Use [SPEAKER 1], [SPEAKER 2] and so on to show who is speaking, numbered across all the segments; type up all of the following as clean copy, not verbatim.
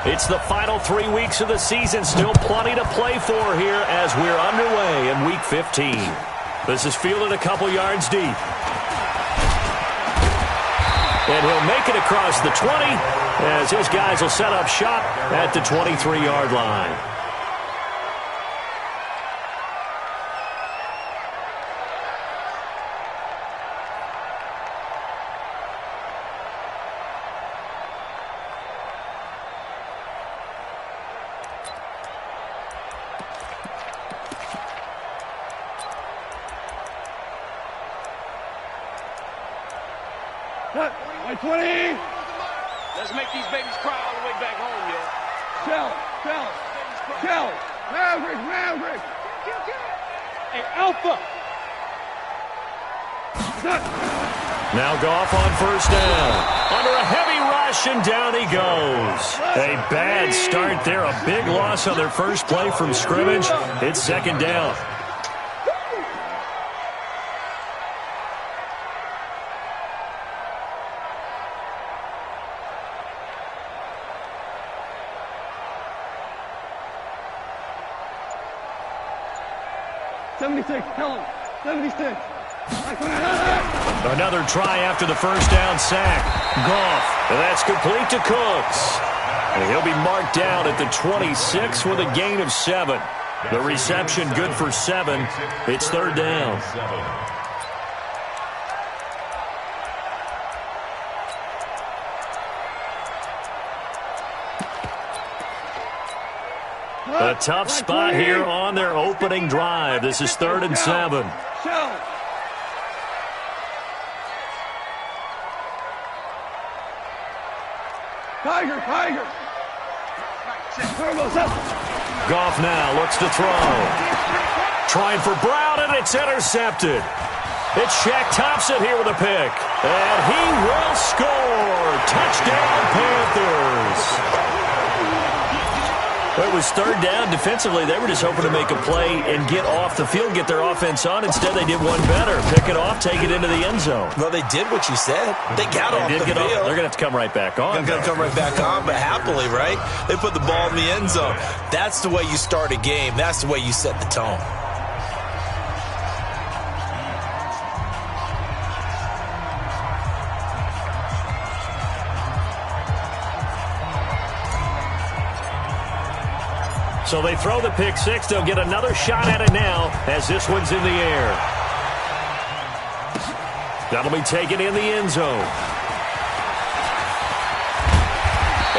[SPEAKER 1] It's the final 3 weeks of the season. Still plenty to play for here as we're underway in Week 15. This is fielded a couple yards deep. And he'll make it across the 20 as his guys will set up shop at the 23-yard line.
[SPEAKER 2] By 20.
[SPEAKER 3] Let's make these babies cry all the way back home, yeah.
[SPEAKER 2] Shell. Maverick. Hey, Alpha.
[SPEAKER 1] Now Goff on first down. Under a heavy rush, and down he goes. A bad start there. A big loss on their first play from scrimmage. It's second down.
[SPEAKER 2] Tell him. 76.
[SPEAKER 1] Another try after the first down sack. Goff. And that's complete to Cooks. And he'll be marked down at the 26 with a gain of 7. The reception good for 7. It's third down. A tough spot here on their opening drive. This is 3rd and 7.
[SPEAKER 2] Tiger.
[SPEAKER 1] Goff now looks to throw. Trying for Brown, and it's intercepted. It's Shaq Thompson here with a pick. And he will score. Touchdown, Panthers. It was third down. Defensively, they were just hoping to make a play and get off the field, get their offense on. Instead, they did one better. Pick it off, take it into the end zone.
[SPEAKER 4] Well, they did what you said. They got off the field.
[SPEAKER 1] They're going to have to come right back on.
[SPEAKER 4] They're going to come right back on, but happily, right? They put the ball in the end zone. That's the way you start a game. That's the way you set the tone.
[SPEAKER 1] So they throw the pick six. They'll get another shot at it now as this one's in the air. That'll be taken in the end zone.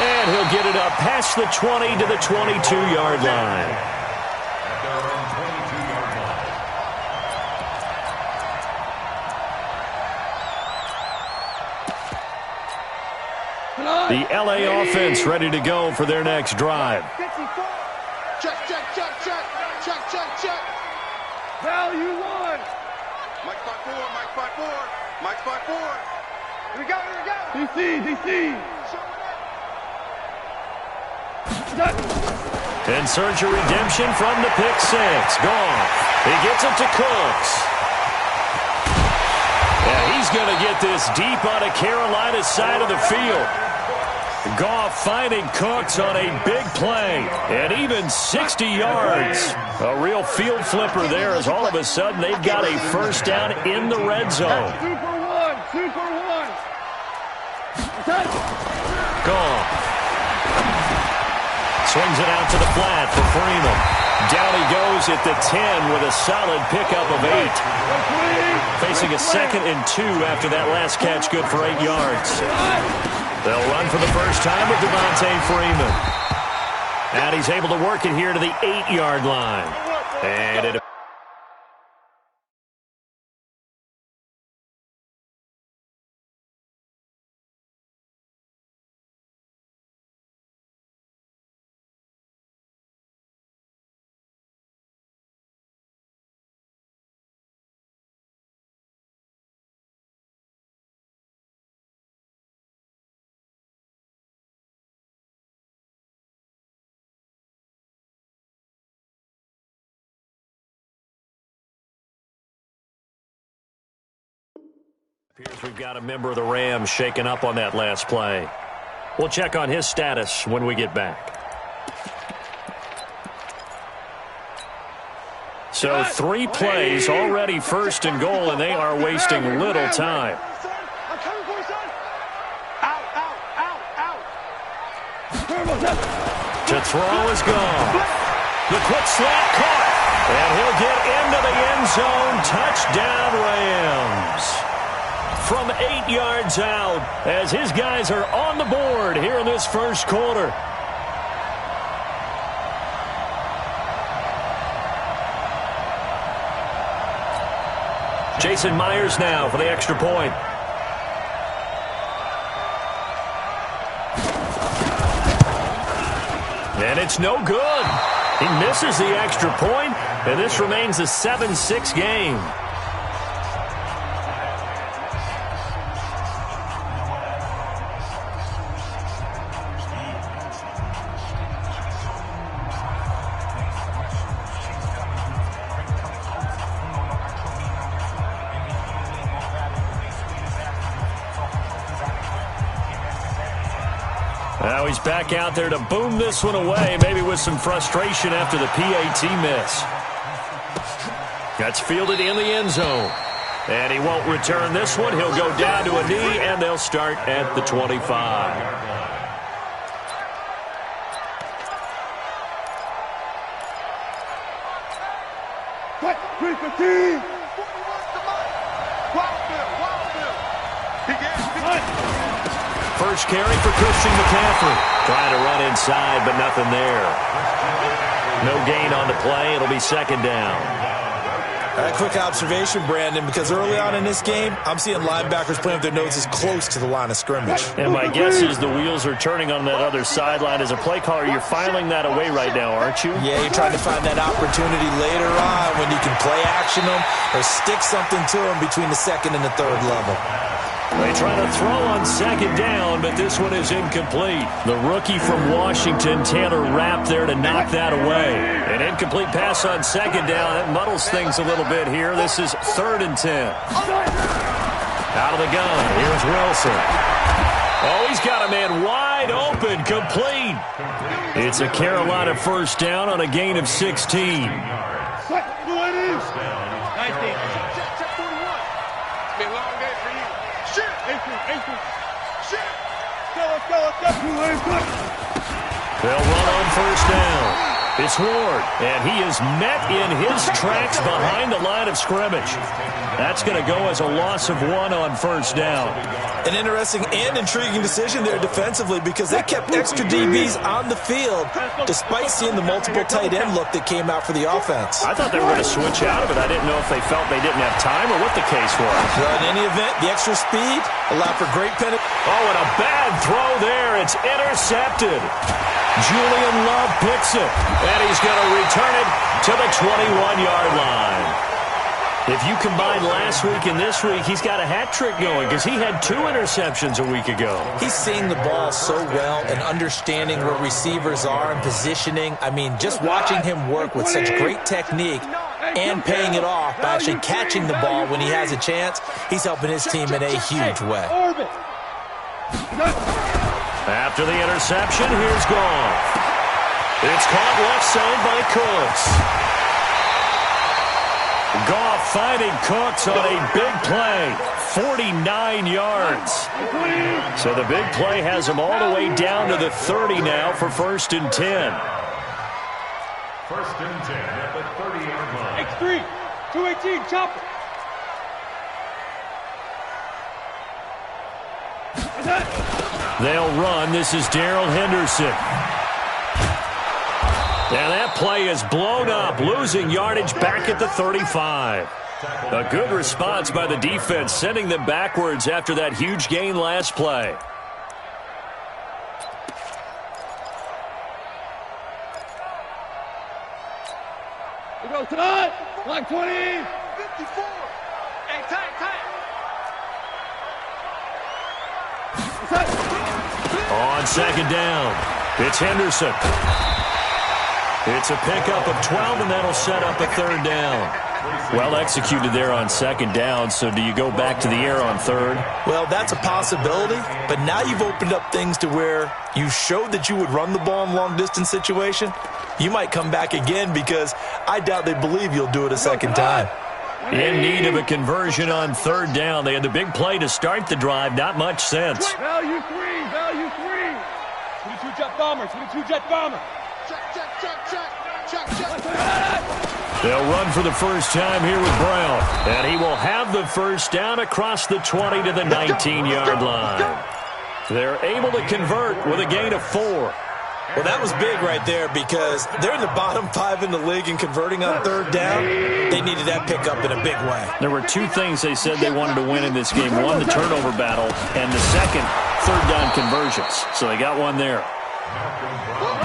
[SPEAKER 1] And he'll get it up past the 20 to the 22-yard line. The LA offense ready to go for their next drive.
[SPEAKER 3] Check.
[SPEAKER 2] Value 1.
[SPEAKER 3] Mike 5-4.
[SPEAKER 2] Here we go. DC.
[SPEAKER 1] And search a redemption from the pick six. Goff. He gets it to Cooks. And he's going to get this deep out of Carolina's side of the field. Goff finding Cooks on a big play. And even 60 yards. A real field flipper there as all of a sudden they've got a first down in the red zone.
[SPEAKER 2] Super one.
[SPEAKER 1] Goff. Swings it out to the flat for Freeman. Down he goes at the 10 with a solid pickup of 8. Facing a 2nd and 2 after that last catch, good for 8 yards. They'll run for the first time with Devontae Freeman. And he's able to work it here to the 8-yard line. And it appears we've got a member of the Rams shaken up on that last play. We'll check on his status when we get back. So 3 plays, already first and goal, and they are wasting little time. To throw is gone. The quick slant caught. And he'll get into the end zone. Touchdown, Rams. From 8 yards out, as his guys are on the board here in this first quarter. Jason Myers now for the extra point. And it's no good. He misses the extra point, and this remains a 7-6 game. Now he's back out there to boom this one away, maybe with some frustration after the PAT miss. That's fielded in the end zone. And he won't return this one. He'll go down to a knee, and they'll start at the 25. First carry for Christian McCaffrey. Trying to run inside, but nothing there. No gain on the play. It'll be second down.
[SPEAKER 4] A quick observation, Brandon, because early on in this game, I'm seeing linebackers playing with their noses close to the line of scrimmage.
[SPEAKER 1] And my guess is the wheels are turning on that other sideline. As a play caller, you're filing that away right now, aren't you?
[SPEAKER 4] Yeah, you're trying to find that opportunity later on when you can play action them or stick something to them between the second and the third level.
[SPEAKER 1] They try to throw on second down, but this one is incomplete. The rookie from Washington, Taylor Rapp, there to knock that away. An incomplete pass on second down. That muddles things a little bit here. This is 3rd and 10. Out of the gun. Here's Wilson. Oh, he's got a man wide open, complete. It's a Carolina first down on a gain of 16. They'll run on first down. It's Ward, and he is met in his tracks behind the line of scrimmage. That's going to go as a loss of 1 on first down.
[SPEAKER 4] An interesting and intriguing decision there defensively because they kept extra DBs on the field despite seeing the multiple tight end look that came out for the offense.
[SPEAKER 1] I thought they were going to switch out of it. I didn't know if they felt they didn't have time or what the case was.
[SPEAKER 4] Well, in any event, the extra speed allowed for great penalty.
[SPEAKER 1] Oh, and a bad throw there. It's intercepted. Julian Love picks it, and he's going to return it to the 21-yard line. If you combine last week and this week, he's got a hat trick going because he had 2 interceptions a week ago.
[SPEAKER 4] He's seeing the ball so well and understanding where receivers are and positioning. I mean, just watching him work with such great technique and paying it off by actually catching the ball when he has a chance, he's helping his team in a huge way.
[SPEAKER 1] After the interception, here's Goff. It's caught left side by Cooks. Goff finding Cooks on a big play. 49 yards. So the big play has him all the way down to the 30 now for 1st and 10.
[SPEAKER 5] 1st and 10 at the 30-yard line.
[SPEAKER 2] X3, 218, chop it.
[SPEAKER 1] They'll run. This is Darrell Henderson. And that play is blown up, losing yardage back at the 35. A good response by the defense, sending them backwards after that huge gain last play.
[SPEAKER 2] We go tight. Like 20. 54.
[SPEAKER 3] Hey, tight.
[SPEAKER 1] On second down, it's Henderson. It's a pickup of 12, and that'll set up a 3rd down. Well executed there on second down, so do you go back to the air on third?
[SPEAKER 4] Well, that's a possibility, but now you've opened up things to where you showed that you would run the ball in long-distance situation. You might come back again because I doubt they believe you'll do it a second time.
[SPEAKER 1] In need of a conversion on third down. They had the big play to start the drive. Not much sense.
[SPEAKER 2] Value three, value three. 22 jet bomber, 22 jet bomber. Check.
[SPEAKER 1] They'll run for the first time here with Brown. And he will have the first down across the 20 to the 19-yard line. They're able to convert with a gain of 4.
[SPEAKER 4] Well, that was big right there because they're in the bottom 5 in the league in converting on third down. They needed that pickup in a big way.
[SPEAKER 1] There were 2 things they said they wanted to win in this game. One, the turnover battle, and the second, third down conversions. So they got one there.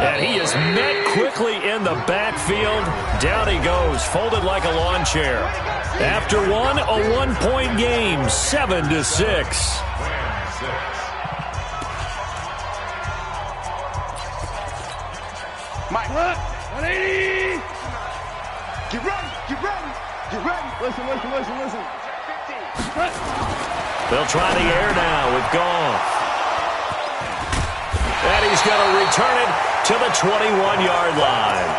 [SPEAKER 1] And he is met quickly in the backfield. Down he goes, folded like a lawn chair. After one, a one-point game, 7-6.
[SPEAKER 2] Mike. 180. Get ready. Listen.
[SPEAKER 1] They'll try the air now with Goff. And he's going to return it to the 21-yard line.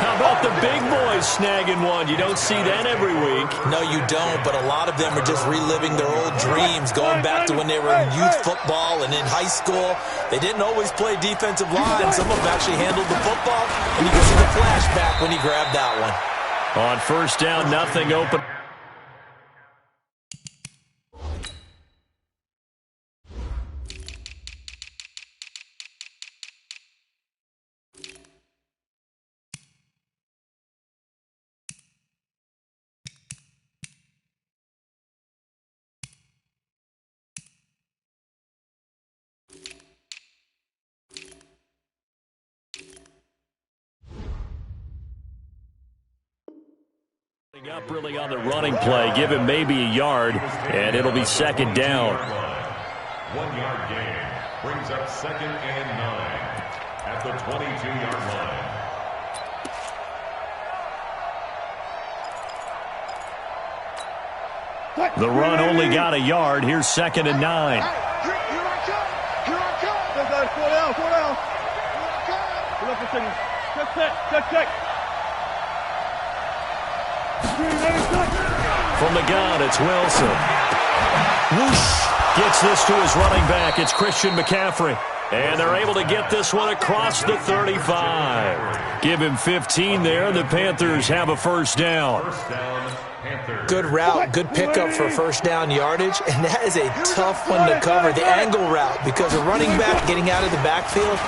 [SPEAKER 1] How about the big boys snagging one? You don't see that every week.
[SPEAKER 4] No, you don't, but a lot of them are just reliving their old dreams, going back to when they were in youth football and in high school. They didn't always play defensive line. Some of them actually handled the football, and you can see the flashback when he grabbed that one.
[SPEAKER 1] On first down, nothing open. Up really on the running play. Give him maybe a yard, and it'll be second down.
[SPEAKER 5] 1 yard gain brings up 2nd and 9 at the 22-yard line.
[SPEAKER 1] The run only got a yard. Here's 2nd and 9.
[SPEAKER 2] Here I come. Slow down. Put up the signal. Check.
[SPEAKER 1] From the gun, it's Wilson. Whoosh! Gets this to his running back. It's Christian McCaffrey. And they're able to get this one across the 35. Give him 15 there. The Panthers have a first down.
[SPEAKER 4] Good route, good pickup for first down yardage, and that is a tough one to cover, the angle route, because a running back getting out of the backfield,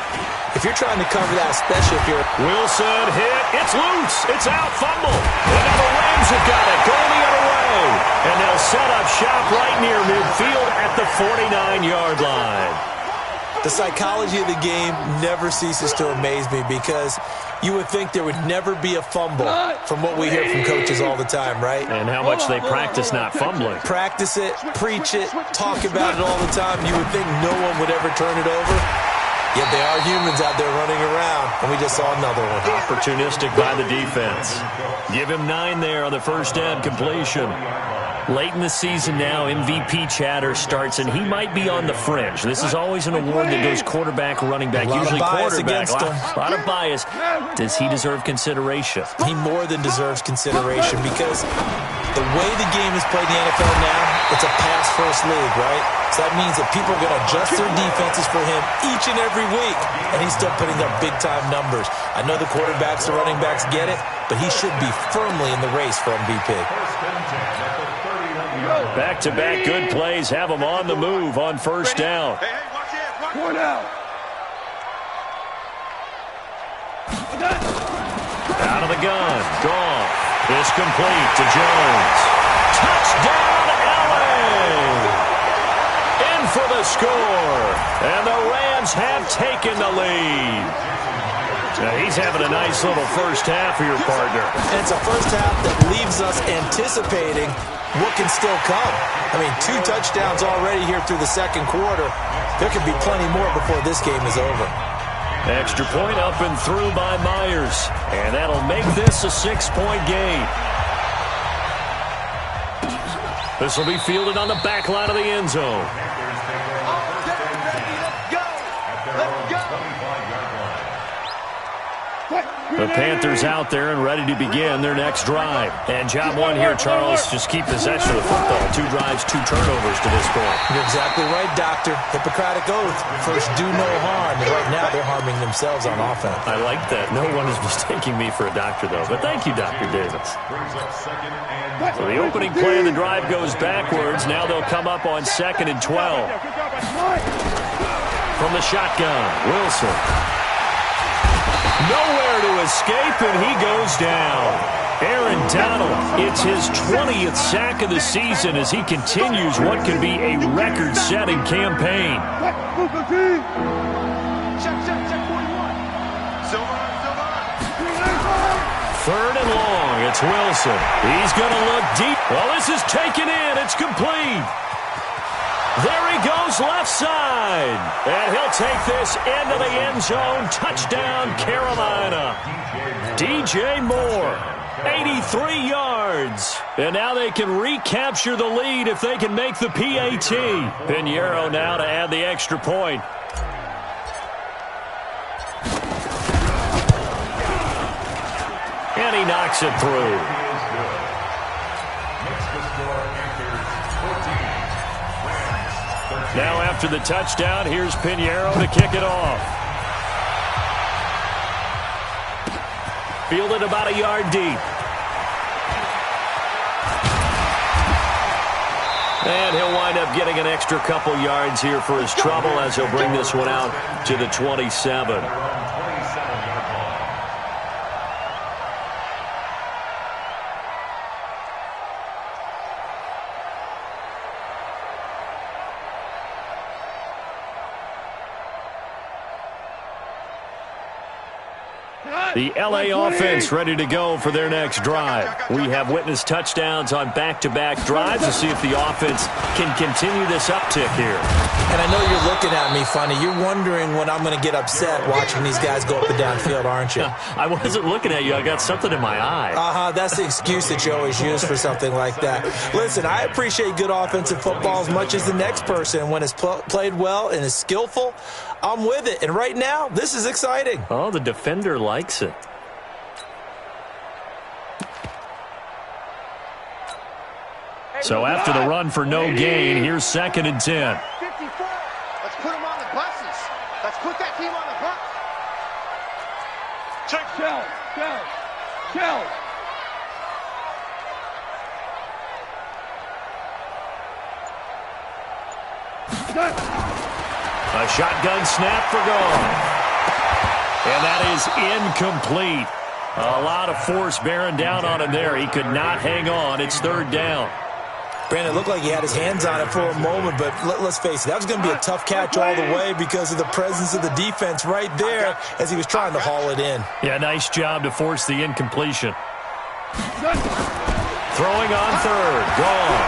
[SPEAKER 4] if you're trying to cover that, especially if you're...
[SPEAKER 1] Wilson hit. It's loose. It's out. Fumble. And now the Rams have got it. Going the other way. And they'll set up shop right near midfield at the 49-yard line.
[SPEAKER 4] The psychology of the game never ceases to amaze me because you would think there would never be a fumble from what we hear from coaches all the time, right?
[SPEAKER 1] And how much they practice not fumbling.
[SPEAKER 4] Practice it, preach it, talk about it all the time. You would think no one would ever turn it over. Yet they are humans out there running around, and we just saw another one.
[SPEAKER 1] Opportunistic by the defense. Give him 9 there on the first down completion. Late in the season now, MVP chatter starts, and he might be on the fringe. This is always an award that goes quarterback, running back, usually quarterback. A lot of bias. Does he deserve consideration?
[SPEAKER 4] He more than deserves consideration because the way the game is played in the NFL now, it's a pass-first league, right? So that means that people are going to adjust their defenses for him each and every week, and he's still putting up big-time numbers. I know the quarterbacks, the running backs get it, but he should be firmly in the race for MVP.
[SPEAKER 1] Back-to-back good plays have him on the move on first down.
[SPEAKER 2] Hey, watch it. Point out.
[SPEAKER 1] Out of the gun. Goff. It's complete to Jones. Touchdown, LA! In for the score. And the Rams have taken the lead. Now he's having a nice little first half for your partner.
[SPEAKER 4] And it's a first half that leaves us anticipating what can still come. I mean, 2 touchdowns already here through the second quarter. There could be plenty more before this game is over.
[SPEAKER 1] Extra point up and through by Myers. And that'll make this a 6-point game. This will be fielded on the back line of the end zone. The Panthers out there and ready to begin their next drive. And job one here, Charles, just keep possession of the football. 2 drives, 2 turnovers to this point.
[SPEAKER 4] You're exactly right, Doctor. Hippocratic oath. First, do no harm. And right now, they're harming themselves on offense.
[SPEAKER 1] I like that. No one is mistaking me for a doctor, though. But thank you, Dr. Davis. So the opening play of the drive goes backwards. Now they'll come up on 2nd and 12. From the shotgun, Wilson. Nowhere to escape, and he goes down. Aaron Donald, it's his 20th sack of the season as he continues what could be a record-setting campaign. Third and long, it's Wilson. He's going to look deep. Well, this is taken in. It's complete. There he goes left side. And he'll take this into the end zone. Touchdown, Carolina. DJ Moore, 83 yards. And now they can recapture the lead if they can make the PAT. Pinheiro now to add the extra point. And he knocks it through. Now after the touchdown, here's Pinheiro to kick it off. Fielded about a yard deep. And he'll wind up getting an extra couple yards here for his trouble as he'll bring this one out to the 27. The L.A. offense ready to go for their next drive. We have witnessed touchdowns on back-to-back drives to see if the offense can continue this uptick here.
[SPEAKER 4] And I know you're looking at me funny. You're wondering when I'm going to get upset watching these guys go up and down field, aren't you?
[SPEAKER 1] I wasn't looking at you. I got something in my eye.
[SPEAKER 4] That's the excuse that you always use for something like that. Listen, I appreciate good offensive football as much as the next person. When it's played well and is skillful, I'm with it. And right now, this is exciting.
[SPEAKER 1] Oh, the defender likes it. So after the run for no gain, here's 2nd and 10.
[SPEAKER 6] 54. Let's put them on the buses. Let's put that team on the bus.
[SPEAKER 2] Check. Shell.
[SPEAKER 1] A shotgun snap for gone. And that is incomplete. A lot of force bearing down on him there. He could not hang on. It's 3rd down.
[SPEAKER 4] Brandon, it looked like he had his hands on it for a moment, but let's face it, that was going to be a tough catch all the way because of the presence of the defense right there as he was trying to haul it in.
[SPEAKER 1] Yeah, nice job to force the incompletion. Throwing on 3rd. Gone.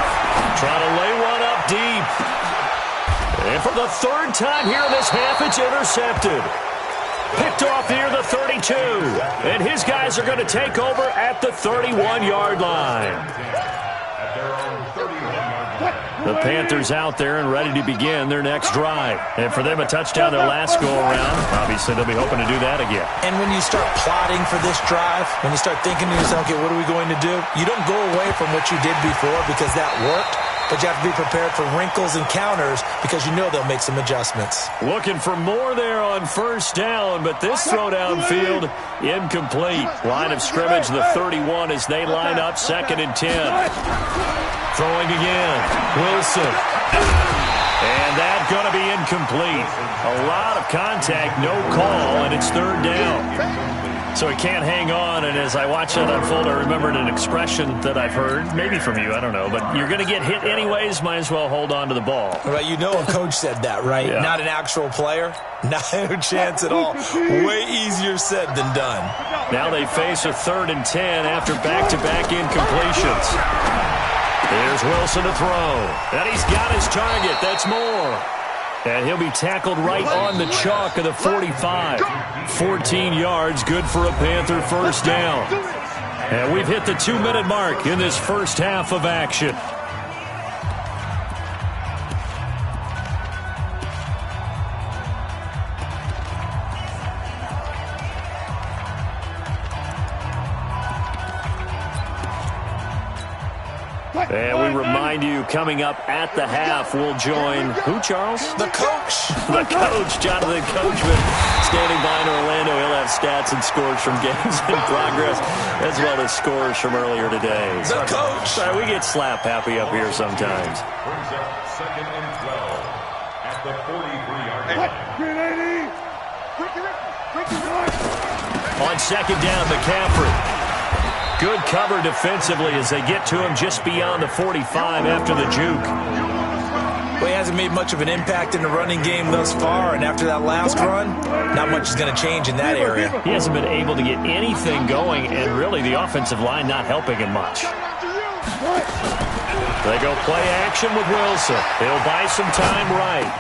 [SPEAKER 1] Trying to lay one up deep. And for the 3rd time here in this half, it's intercepted. Picked off near the 32. And his guys are going to take over at the 31-yard line. The Panthers out there and ready to begin their next drive. And for them, a touchdown their last go-around. Obviously, they'll be hoping to do that again.
[SPEAKER 4] And when you start plotting for this drive, when you start thinking to yourself, okay, what are we going to do? You don't go away from what you did before because that worked. But you have to be prepared for wrinkles and counters because you know they'll make some adjustments.
[SPEAKER 1] Looking for more there on 1st down, but this throw downfield incomplete. Line of scrimmage, the 31 as they line up 2nd and 10. Throwing again. Wilson. And that's going to be incomplete. A lot of contact, no call, and it's 3rd down. So he can't hang on, and as I watch that unfold, I remembered an expression that I've heard, maybe from you, I don't know, but you're going to get hit anyways, might as well hold on to the ball.
[SPEAKER 4] Right, you know a coach said that, right?
[SPEAKER 1] Yeah.
[SPEAKER 4] Not an actual player. No chance at all. Way easier said than done.
[SPEAKER 1] Now they face a 3rd and 10 after back-to-back incompletions. Here's Wilson to throw. And he's got his target. That's Moore. And he'll be tackled right on the chalk of the 45. 14 yards, good for a Panther 1st down. And we've hit the 2-minute mark in this first half of action. And we remind you, coming up at the half, we'll join who, Charles?
[SPEAKER 4] The coach.
[SPEAKER 1] The coach, Jonathan Coachman, standing by in Orlando. He'll have stats and scores from games in progress, as well as scores from earlier today.
[SPEAKER 4] The coach.
[SPEAKER 1] Sorry, we get slap happy up here sometimes.
[SPEAKER 5] Brings up 2nd and 12 at the 43-yard line.
[SPEAKER 1] On 2nd down, McCaffrey. Good cover defensively as they get to him just beyond the 45 after the juke.
[SPEAKER 4] Well, he hasn't made much of an impact in the running game thus far, and after that last run, not much is going to change in that area.
[SPEAKER 1] He hasn't been able to get anything going, and really the offensive line not helping him much. They go play action with Wilson. He'll buy some time right.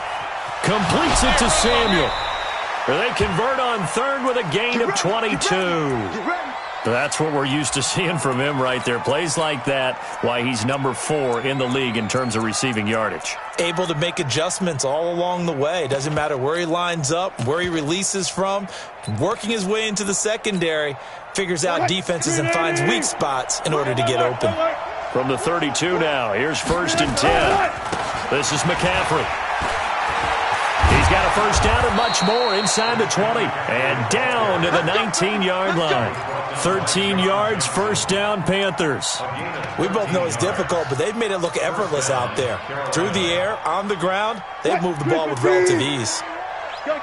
[SPEAKER 1] Completes it to Samuel. They convert on 3rd with a gain of 22. That's what we're used to seeing from him right there. Plays like that, why he's number 4 in the league in terms of receiving yardage.
[SPEAKER 4] Able to make adjustments all along the way. Doesn't matter where he lines up, where he releases from. Working his way into the secondary, figures out defenses and finds weak spots in order to get open.
[SPEAKER 1] From the 32 now, here's 1st and 10. This is McCaffrey. He's got a first down and much more inside the 20. And down to the 19-yard line. 13 yards, first down, Panthers.
[SPEAKER 4] We both know it's difficult, but they've made it look effortless out there. Through the air, on the ground, they've moved the ball with relative ease.
[SPEAKER 2] Go.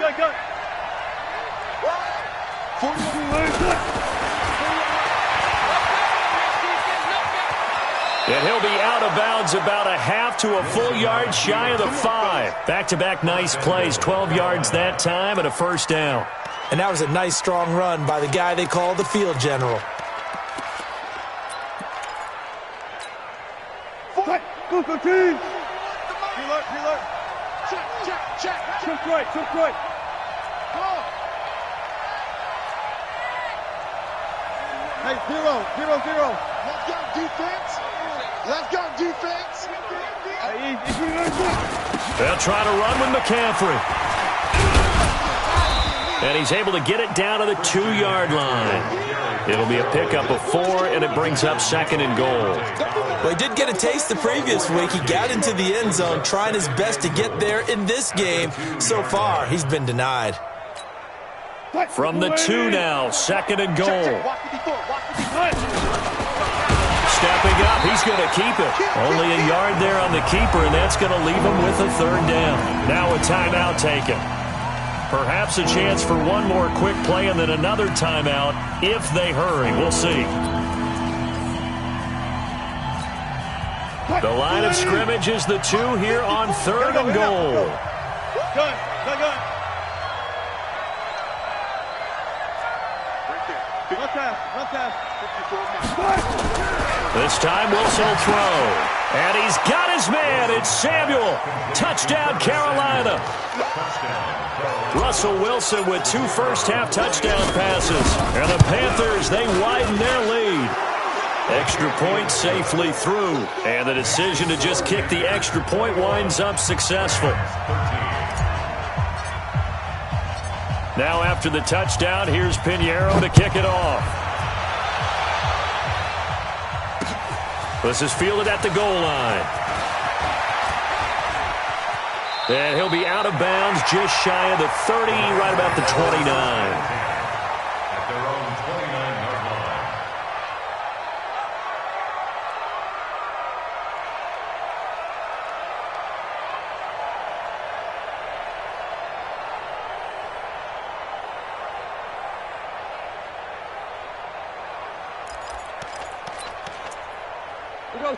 [SPEAKER 1] And he'll be out of bounds about a half to a full yard shy of the 5. Back-to-back nice plays, 12 yards that time and a first down.
[SPEAKER 4] And that was a nice, strong run by the guy they call the field general.
[SPEAKER 2] Go, team! Preload. Check. Took right. Go! Hey, zero. Let's go, defense!
[SPEAKER 1] They'll try to run with McCaffrey. And he's able to get it down to the 2-yard line. It'll be a pickup of 4, and it brings up 2nd and goal.
[SPEAKER 4] Well, he did get a taste the previous week. He got into the end zone, trying his best to get there in this game. So far, he's been denied.
[SPEAKER 1] From the 2 now, 2nd and goal. Stepping up, he's going to keep it. Only a yard there on the keeper, and that's going to leave him with a 3rd down. Now a timeout taken. Perhaps a chance for one more quick play and then another timeout if they hurry. We'll see. The line of scrimmage is the 2 here on 3rd and goal.
[SPEAKER 2] Gun. One pass.
[SPEAKER 1] This time Wilson will throw. And he's got his man. It's Samuel. Touchdown, Carolina. Russell Wilson with 2 first-half touchdown passes. And the Panthers, they widen their lead. Extra point safely through. And the decision to just kick the extra point winds up successful. Now after the touchdown, here's Pinheiro to kick it off. This is fielded at the goal line. And he'll be out of bounds just shy of the 30, right about the 29.
[SPEAKER 5] At their own 29-yard line.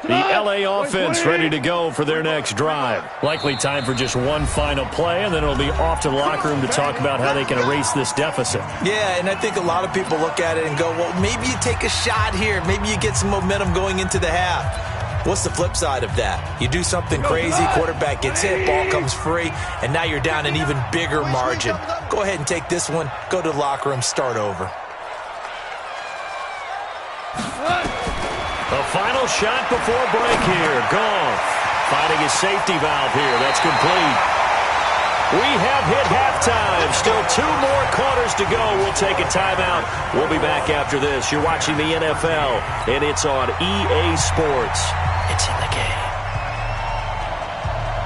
[SPEAKER 1] The LA offense ready to go for their next drive. Likely time for just one final play, and then it'll be off to the locker room to talk about how they can erase this deficit.
[SPEAKER 4] Yeah, and I think a lot of people look at it and go, well, maybe you take a shot here. Maybe you get some momentum going into the half. What's the flip side of that? You do something crazy, quarterback gets hit, ball comes free, and now you're down an even bigger margin. Go ahead and take this one, go to the locker room, start over.
[SPEAKER 1] The final shot before break here. Goff finding his safety valve here. That's complete. We have hit halftime. Still 2 more quarters to go. We'll take a timeout. We'll be back after this. You're watching the NFL, and it's on EA Sports. It's in the game.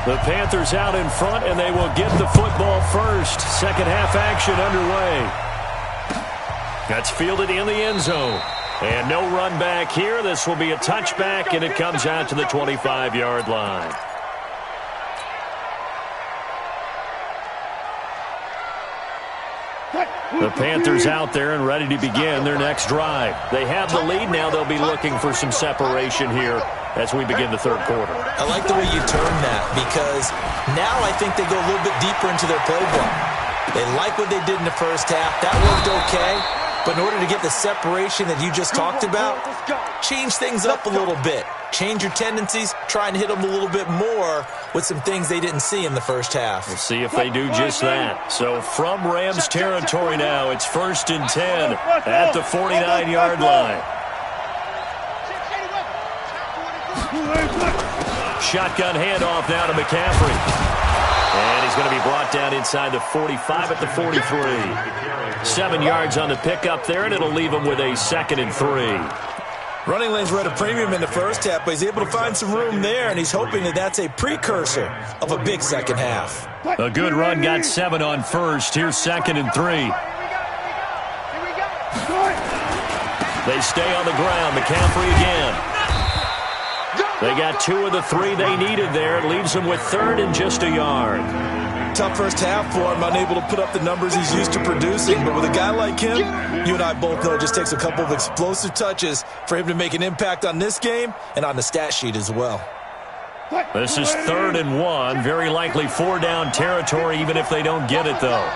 [SPEAKER 1] The Panthers out in front, and they will get the football first. Second half action underway. That's fielded in the end zone. And no run back here. This will be a touchback, and it comes out to the 25-yard line. The Panthers out there and ready to begin their next drive. They have the lead now. They'll be looking for some separation here as we begin the third quarter.
[SPEAKER 4] I like the way you term that because now I think they go a little bit deeper into their playbook. They like what they did in the first half. That worked okay. But in order to get the separation that you just talked about, change things up a little bit. Change your tendencies, try and hit them a little bit more with some things they didn't see in the first half.
[SPEAKER 1] We'll see if they do just that. So from Rams territory now, it's 1st and 10 at the 49-yard line. Shotgun handoff now to McCaffrey. And he's going to be brought down inside the 45 at the 43. 7 yards on the pickup there, and it'll leave him with a 2nd and 3.
[SPEAKER 4] Running lanes were at a premium in the first half, but he's able to find some room there, and he's hoping that that's a precursor of a big second half.
[SPEAKER 1] A good run, got 7 on first. Here's 2nd and 3. They stay on the ground. McCaffrey again. They got 2 of the 3 they needed there. It leaves them with 3rd and just a yard.
[SPEAKER 4] Tough first half for him, unable to put up the numbers he's used to producing. But with a guy like him, you and I both know it just takes a couple of explosive touches for him to make an impact on this game and on the stat sheet as well.
[SPEAKER 1] This is 3rd and 1. Very likely 4-down territory, even if they don't get it, though.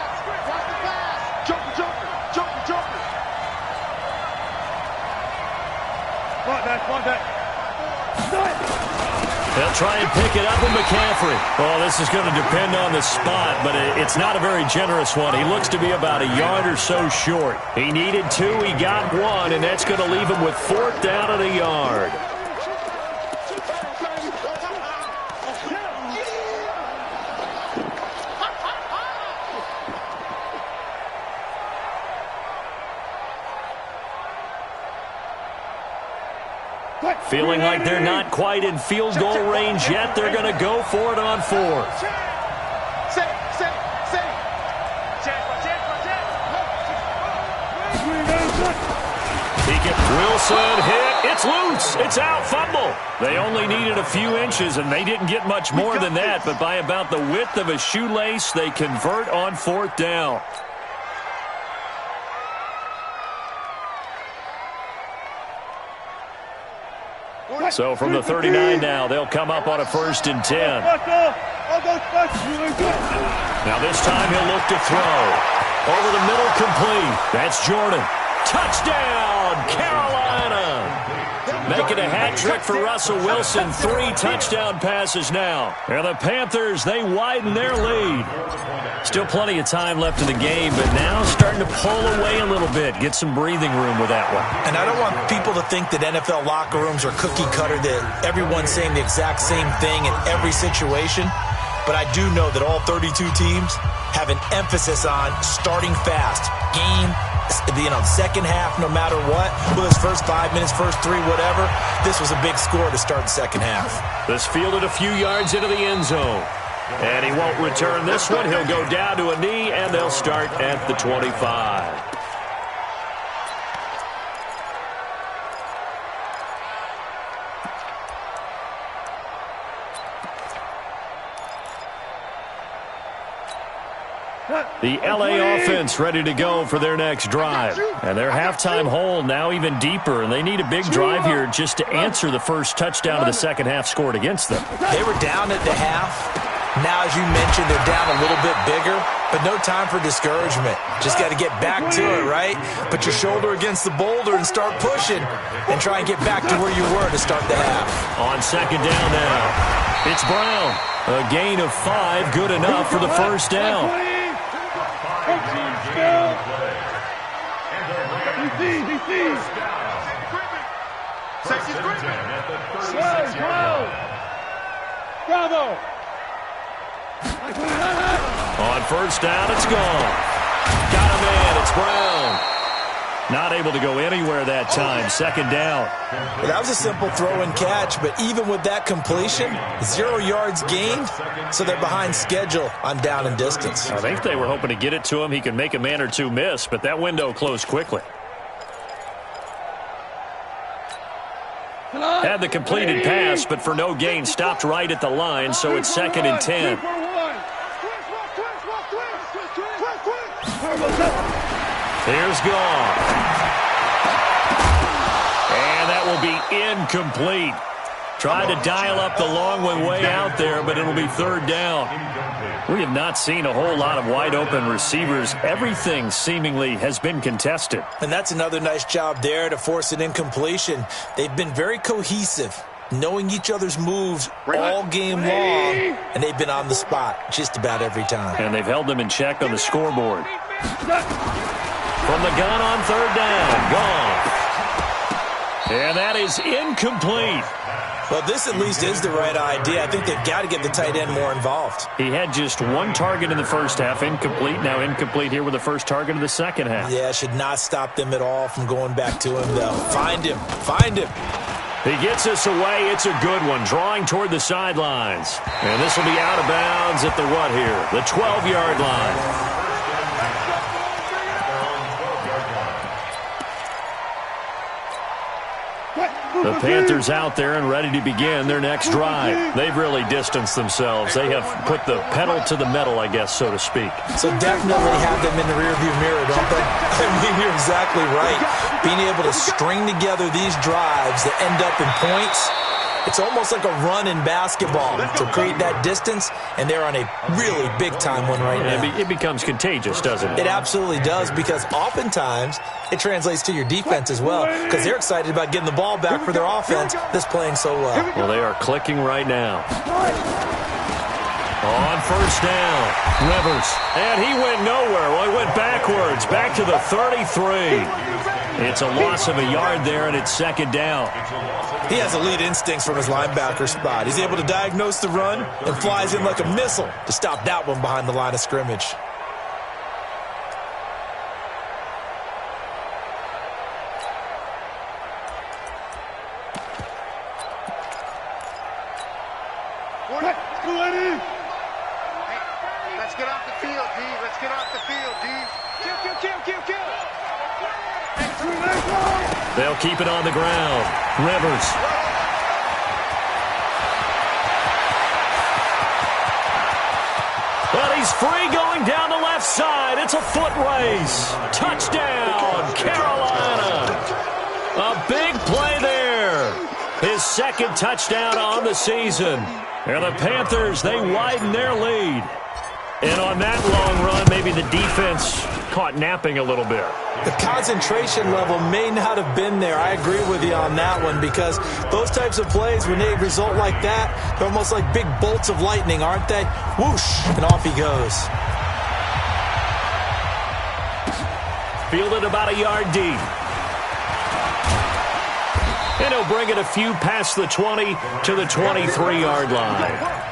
[SPEAKER 1] They'll try and pick it up with McCaffrey. Well, this is going to depend on the spot, but it's not a very generous one. He looks to be about a yard or so short. He needed 2, he got 1, and that's going to leave him with 4th down and a yard. Feeling like they're not quite in field goal range yet. They're going to go for it on 4th. Wilson hit. It's loose. It's out. Fumble. They only needed a few inches, and they didn't get much more than that. But by about the width of a shoelace, they convert on 4th down. So from the 39 now, they'll come up on a 1st and 10. Now this time he'll look to throw. Over the middle, complete. That's Jordan. Touchdown, Carolina. Making a hat trick for Russell Wilson. 3 touchdown passes now. And the Panthers, they widen their lead. Still plenty of time left in the game, but now starting to pull away a little bit. Get some breathing room with that one.
[SPEAKER 4] And I don't want people to think that NFL locker rooms are cookie cutter, that everyone's saying the exact same thing in every situation. But I do know that all 32 teams have an emphasis on starting fast. Game, second half, no matter what. Whether it's first 5 minutes, first 3, whatever. This was a big score to start the second half.
[SPEAKER 1] This fielded a few yards into the end zone. And he won't return this one. He'll go down to a knee, and they'll start at the 25. The LA offense ready to go for their next drive. And their halftime hole now even deeper, and they need a big drive here just to answer the first touchdown of the second half scored against them.
[SPEAKER 4] They were down at the half. Now, as you mentioned, they're down a little bit bigger, but no time for discouragement. Just got to get back to it, right? Put your shoulder against the boulder and start pushing and try and get back to where you were to start the half.
[SPEAKER 1] On 2nd down now, it's Brown. A gain of 5, good enough for the first down.
[SPEAKER 2] Bravo!
[SPEAKER 1] On first down, it's gone. Got him in. It's Brown. Not able to go anywhere that time. Second down.
[SPEAKER 4] Well, that was a simple throw and catch, but even with that completion, 0 yards gained, so they're behind schedule on down and distance.
[SPEAKER 1] I think they were hoping to get it to him. He could make a man or two miss, but that window closed quickly. Had the completed pass, but for no gain, stopped right at the line, so it's 2nd and 10. Here's gone. And that will be incomplete. Tried to dial up the long one way out there, but it'll be 3rd down. We have not seen a whole lot of wide-open receivers. Everything seemingly has been contested.
[SPEAKER 4] And that's another nice job there to force an incompletion. They've been very cohesive, knowing each other's moves all game long, and they've been on the spot just about every time.
[SPEAKER 1] And they've held them in check on the scoreboard. From the gun on 3rd down, gone. And that is incomplete.
[SPEAKER 4] Well, this at least is the right idea. I think they've got to get the tight end more involved.
[SPEAKER 1] He had just 1 target in the first half, incomplete. Now incomplete here with the first target of the second half.
[SPEAKER 4] Yeah, should not stop them at all from going back to him, though. Find him. Find him.
[SPEAKER 1] He gets us away. It's a good one, drawing toward the sidelines. And this will be out of bounds at the what here? The 12-yard line. The Panthers out there and ready to begin their next drive. They've really distanced themselves. They have put the pedal to the metal, I guess, so to speak.
[SPEAKER 4] So definitely have them in the rearview mirror, don't they? I mean, you're exactly right. Being able to string together these drives that end up in points, it's almost like a run in basketball to create that distance, and they're on a really big-time one right now.
[SPEAKER 1] It becomes contagious, doesn't it?
[SPEAKER 4] It absolutely does, because oftentimes it translates to your defense as well, because they're excited about getting the ball back for their offense that's playing so well.
[SPEAKER 1] Well, they are clicking right now. On first down, Rivers. And he went nowhere. Well, he went backwards, back to the 33. It's a loss of a yard there, and it's 2nd down.
[SPEAKER 4] He has elite instincts from his linebacker spot. He's able to diagnose the run and flies in like a missile to stop that one behind the line of scrimmage.
[SPEAKER 6] Let's get off the field, D. Let's get off the field, D. Kill.
[SPEAKER 1] They'll keep it on the ground. Rivers. But he's free going down the left side. It's a foot race. Touchdown, Carolina. A big play there. His 2nd touchdown on the season. And the Panthers, they widen their lead. And on that long run, maybe the defense caught napping a little bit.
[SPEAKER 4] The concentration level may not have been there. I agree with you on that one, because those types of plays, when they result like that, they're almost like big bolts of lightning, aren't they? Whoosh, and off he goes.
[SPEAKER 1] Fielded about a yard deep. And he'll bring it a few past the 20 to the 23-yard line.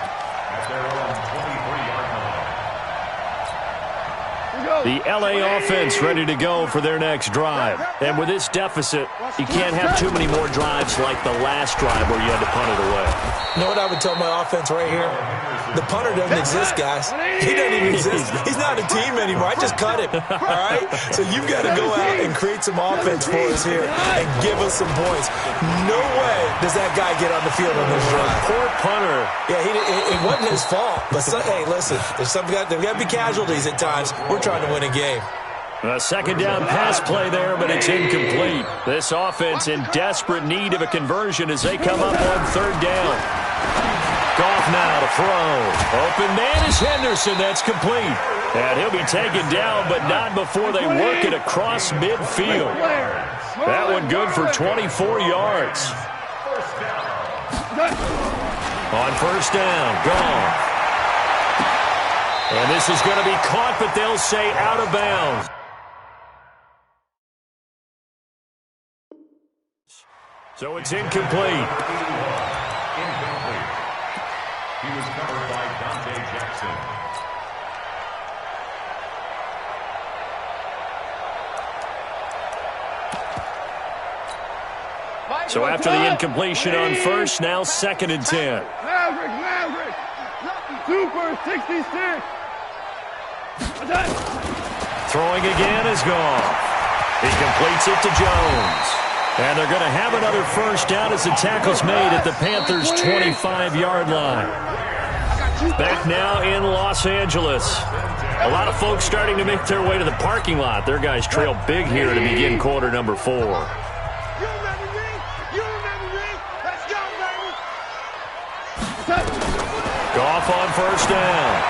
[SPEAKER 1] The L.A. offense ready to go for their next drive. And with this deficit, you can't have too many more drives like the last drive where you had to punt it away.
[SPEAKER 4] You know what I would tell my offense right here? The punter doesn't exist, guys. He doesn't even exist. He's not a team anymore. I just cut him, all right? So you've got to go out and create some offense for us here and give us some points. No way does that guy get on the field on this drive.
[SPEAKER 1] Poor punter.
[SPEAKER 4] Yeah, it wasn't his fault. But, hey, listen, there's got to be casualties at times. We're trying to win a game.
[SPEAKER 1] A 2nd down pass play there, but it's incomplete. This offense in desperate need of a conversion as they come up on 3rd down. Goff now to throw. Open man is Henderson. That's complete. And he'll be taken down, but not before they work it across midfield. That one good for 24 yards. On first down, gone. And this is going to be caught, but they'll say out of bounds. So it's incomplete.
[SPEAKER 5] He was covered by Dante Jackson.
[SPEAKER 1] So after the incompletion on first, now 2nd and 10.
[SPEAKER 2] Maverick. 2 for 66.
[SPEAKER 1] Throwing again is gone. He completes it to Jones. And they're going to have another first down as the tackle's made at the Panthers' 25-yard line. Back now in Los Angeles. A lot of folks starting to make their way to the parking lot. Their guys trail big here to begin quarter number 4.
[SPEAKER 6] You remember me? Let's go, baby!
[SPEAKER 1] Goff on first down.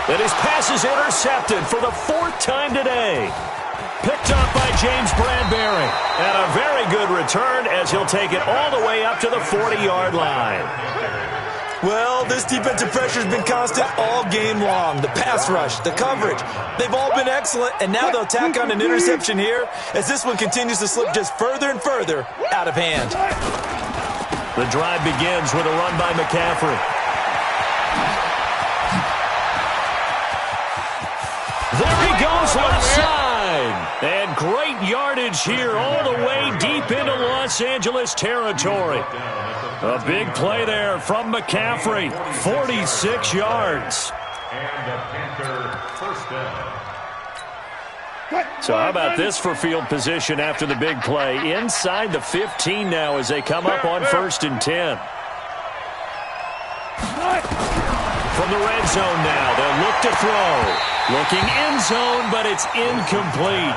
[SPEAKER 1] And his pass is intercepted for the 4th time today. Picked up by James Bradbury. And a very good return as he'll take it all the way up to the 40-yard line.
[SPEAKER 4] Well, this defensive pressure has been constant all game long. The pass rush, the coverage, they've all been excellent, and now they'll tack on an interception here as this one continues to slip just further and further out of hand.
[SPEAKER 1] The drive begins with a run by McCaffrey. There he goes left side. And great yardage here all the way deep into Los Angeles territory. A big play there from McCaffrey. 46 yards.
[SPEAKER 5] And the Panther first down.
[SPEAKER 1] So how about this for field position after the big play? Inside the 15 now as they come up on 1st and 10. From the red zone now, they'll look to throw. Looking end zone, but it's incomplete.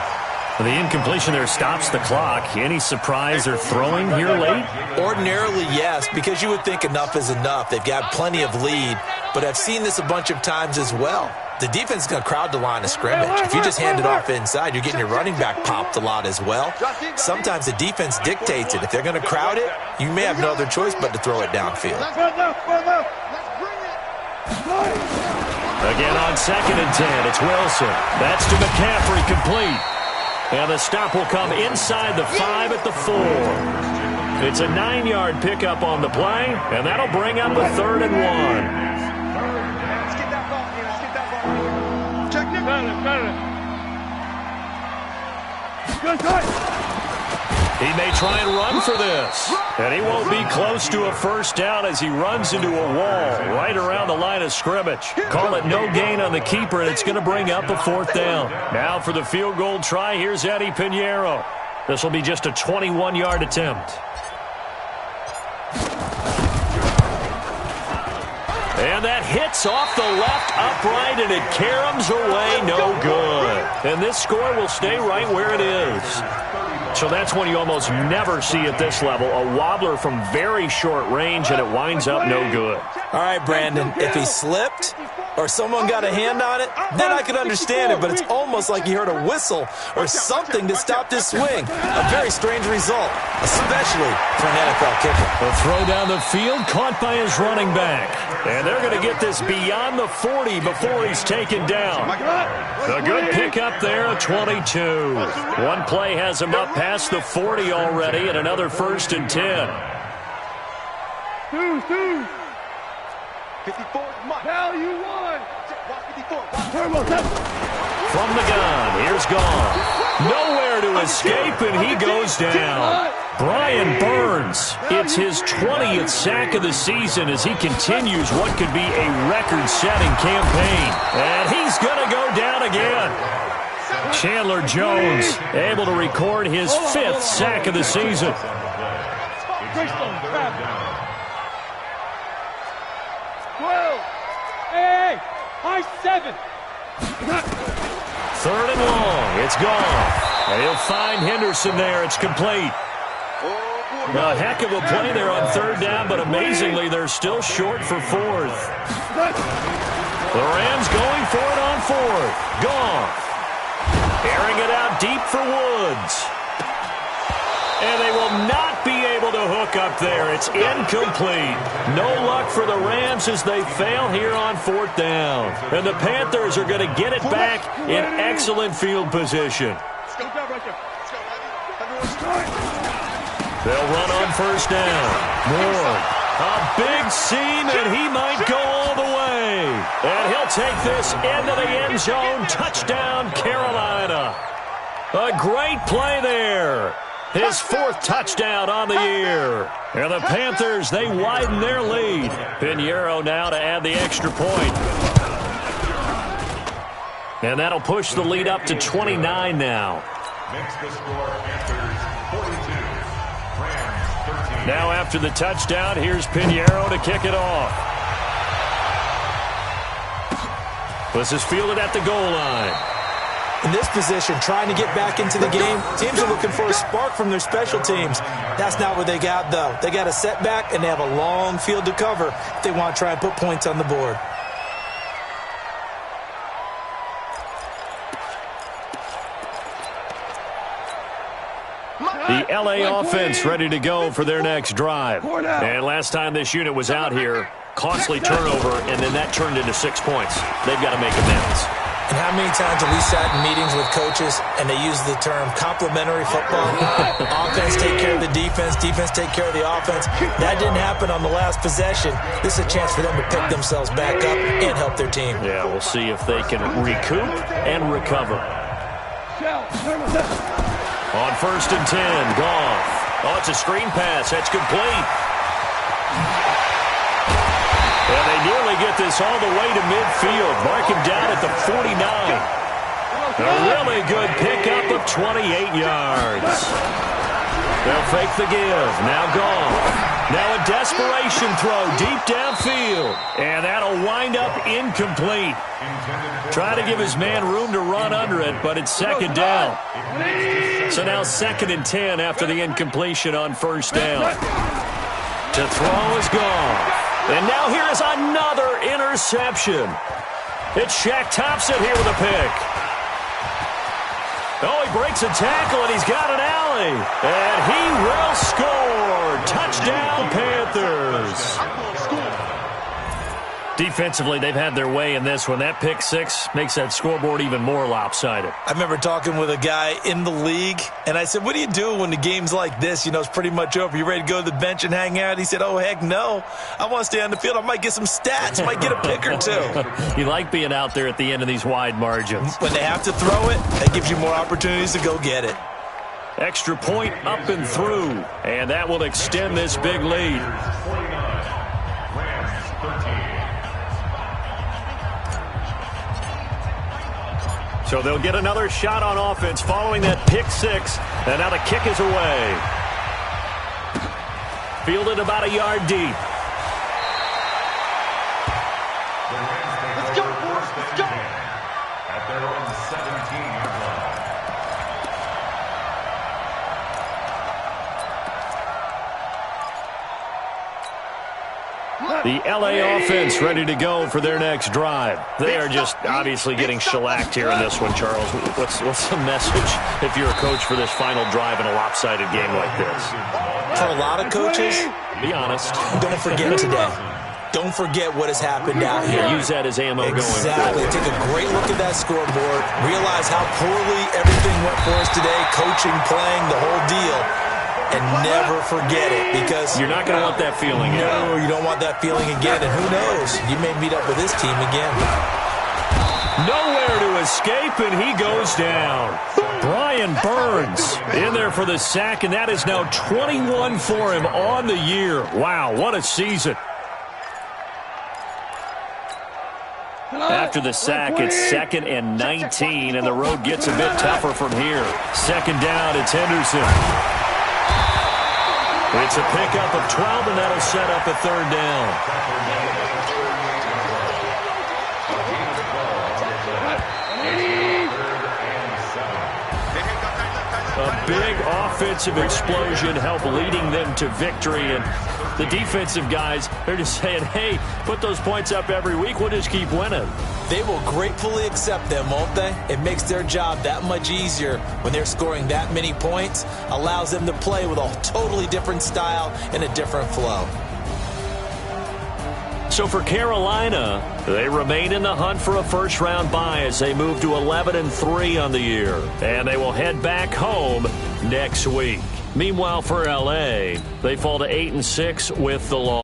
[SPEAKER 1] The incompletion there stops the clock. Any surprise they're throwing here late?
[SPEAKER 4] Ordinarily, yes, because you would think enough is enough. They've got plenty of lead, but I've seen this a bunch of times as well. The defense is going to crowd the line of scrimmage. If you just hand it off inside, you're getting your running back popped a lot as well. Sometimes the defense dictates it. If they're going to crowd it, you may have no other choice but to throw it downfield.
[SPEAKER 1] Again on 2nd and 10, it's Wilson. That's to McCaffrey, complete. And the stop will come inside the 5 at the 4. It's a 9-yard pickup on the play, and that'll bring up a 3rd and 1.
[SPEAKER 6] Let's get that ball. Let's get that ball. Check it.
[SPEAKER 2] Good touch.
[SPEAKER 1] He may try and run for this. And he won't be close to a first down as he runs into a wall right around the line of scrimmage. Call it no gain on the keeper, and it's going to bring up a 4th down. Now for the field goal try, here's Eddie Pinheiro. This will be just a 21-yard attempt. And that hits off the left upright, and it caroms away, no good. And this score will stay right where it is. So that's one you almost never see at this level. A wobbler from very short range, and it winds up no good.
[SPEAKER 4] All right, Brandon, if he slipped or someone got a hand on it, then I could understand it, but it's almost like he heard a whistle or something to stop this swing. A very strange result, especially for an NFL kicker.
[SPEAKER 1] A throw down the field caught by his running back. And they're going to get this beyond the 40 before he's taken down. A good pickup there at 22. One play has him up past the 40 already, and another 1st and 10.
[SPEAKER 6] 54, Mike.
[SPEAKER 2] Now you won.
[SPEAKER 6] 54.
[SPEAKER 1] From the gun, here's Gone. Nowhere to escape, and he goes down. Brian Burns, it's his 20th sack of the season as he continues what could be a record-setting campaign. And he's going to go down again. Chandler Jones able to record his 5th sack of the season.
[SPEAKER 2] Hey, high 7.
[SPEAKER 1] 3rd and long. It's gone. And he'll find Henderson there. It's complete. A heck of a play there on 3rd down, but amazingly, they're still short for 4th. The Rams going for it on 4th. Gone. Airing it out deep for Woods. And they will not be able to hook up there. It's incomplete. No luck for the Rams as they fail here on 4th down. And the Panthers are going to get it back in excellent field position. They'll run on 1st down. Moore. A big seam, and he might go all the way. And he'll take this into the end zone. Touchdown, Carolina. A great play there. His 4th touchdown on the year. And the Panthers, they widen their lead. Pinheiro now to add the extra point. And that'll push the lead up to 29 now.
[SPEAKER 5] Makes the score Panthers 42, Rams 13.
[SPEAKER 1] Now after the touchdown, here's Pinheiro to kick it off. This is fielded at the goal line.
[SPEAKER 4] In this position, trying to get back into the game, teams are looking for a spark from their special teams. That's not what they got, though. They got a setback, and they have a long field to cover if they want to try and put points on the board.
[SPEAKER 1] The LA offense ready to go for their next drive. And last time this unit was out here, costly turnover, and then that turned into 6 points. They've got to make amends.
[SPEAKER 4] And how many times have we sat in meetings with coaches and they use the term complementary football? Offense take care of the defense, defense take care of the offense. That didn't happen on the last possession. This is a chance for them to pick themselves back up and help their team.
[SPEAKER 1] Yeah, we'll see if they can recoup and recover. On 1st and 10, Goff. Oh, it's a screen pass. That's complete. And they nearly get this all the way to midfield. Mark him down at the 49. A really good pickup of 28 yards. They'll fake the give. Now Goff. Now a desperation throw deep downfield. And that'll wind up incomplete. Try to give his man room to run under it, but it's 2nd down. So now 2nd and 10 after the incompletion on 1st down. To throw is Goff. And now here is another interception. It's Shaq Thompson here with a pick. Oh, he breaks a tackle, and he's got an alley. And he will score. Touchdown, Panthers. Defensively, they've had their way in this one. That pick 6 makes that scoreboard even more lopsided.
[SPEAKER 4] I remember talking with a guy in the league, and I said, what do you do when the game's like this? You know, it's pretty much over. You ready to go to the bench and hang out? He said, oh, heck no. I want to stay on the field. I might get some stats. Might get a pick or two.
[SPEAKER 1] You like being out there at the end of these wide margins.
[SPEAKER 4] When they have to throw it, that gives you more opportunities to go get it.
[SPEAKER 1] Extra point up and through, and that will extend this big lead. So they'll get another shot on offense following that pick 6. And now the kick is away. Fielded about a yard deep.
[SPEAKER 6] Let's go, boys. Let's go.
[SPEAKER 5] At their own 17-yard line.
[SPEAKER 1] The LA offense ready to go for their next drive. They are just obviously getting shellacked here in this one, Charles. What's the message if you're a coach for this final drive in a lopsided game like this?
[SPEAKER 4] For a lot of coaches,
[SPEAKER 1] be honest.
[SPEAKER 4] Don't forget today. Don't forget what has happened out here.
[SPEAKER 1] Use that as ammo going forward.
[SPEAKER 4] Exactly. Take a great look at that scoreboard. Realize how poorly everything went for us today. Coaching, playing, the whole deal. And never forget it, because
[SPEAKER 1] you're not going to want that feeling again.
[SPEAKER 4] No, you don't want that feeling again. And who knows? You may meet up with this team again.
[SPEAKER 1] Nowhere to escape, and he goes down. Brian Burns in there for the sack, and that is now 21 for him on the year. Wow, what a season. After the sack, it's 2nd and 19, and the road gets a bit tougher from here. 2nd down, it's Henderson. It's a pickup of 12, and that'll set up a 3rd down. A big offensive explosion helped leading them to victory, and the defensive guys, they're just saying, hey, put those points up every week, we'll just keep winning.
[SPEAKER 4] They will gratefully accept them, won't they? It makes their job that much easier when they're scoring that many points, allows them to play with a totally different style and a different flow.
[SPEAKER 1] So for Carolina, they remain in the hunt for a first-round bye as they move to 11-3 on the year. And they will head back home next week. Meanwhile, for L.A., they fall to 8-6 with the loss.